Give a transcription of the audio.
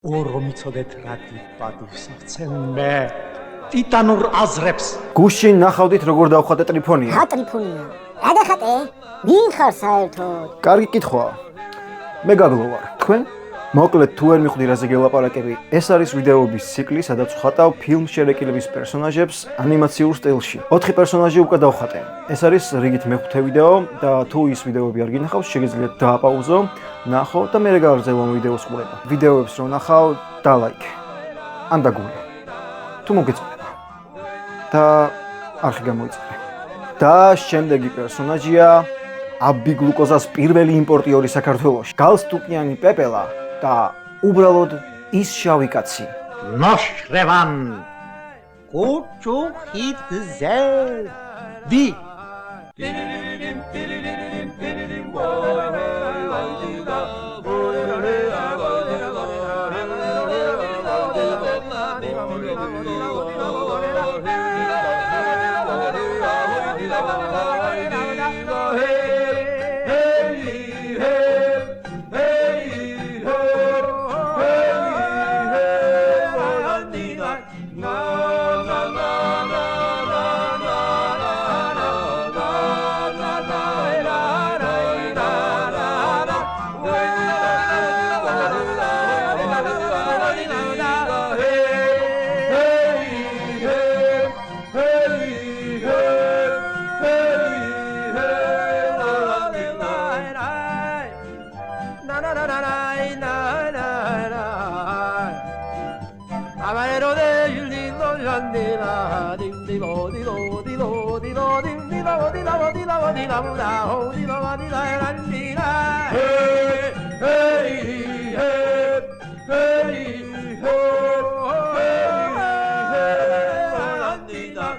მიცოდეთ რა გიპატივს აღცენ მე ტიტანურ აზრებს გუშინ ნახავდით როგორ დავხატე ტრიფონია. რა ტრიფონია? რა დახატე? ვინ ხარ საერთოდ? კარგი კითხვაა. მე გაგლო ვარ. თქვენ? მოკლედ თუ ვერ მიხვდი რაზე გელაპარაკები, ეს არის ვიდეოების ციკლი, სადაც ვხატავ ფილმ შერეკილების პერსონაჟებს ანიმაციურ სტილში. 4 პერსონაჟი უკვე დავხატე. ეს არის რიგით მეხუთე ვიდეო და თუ ის ვიდეოები არ გინახავს, შეგიძლიათ დააპაუზო, ნახო და მერე გავაგრძელო ვიდეოს ყურება. ვიდეოებს რო ნახავ, დალაიქე. ან დაგულე. თუ მოგეწონება. და არხი გამოიწერე. და შემდეგი პერსონაჟია აბი გლუკოზას პირველი იმპორტიორი საქართველოში. გალსტუკიანი პეპელა და უბრალოდ ის შავი კაცი. ნოშრევან კუჩუ ხიდზე დი Hey,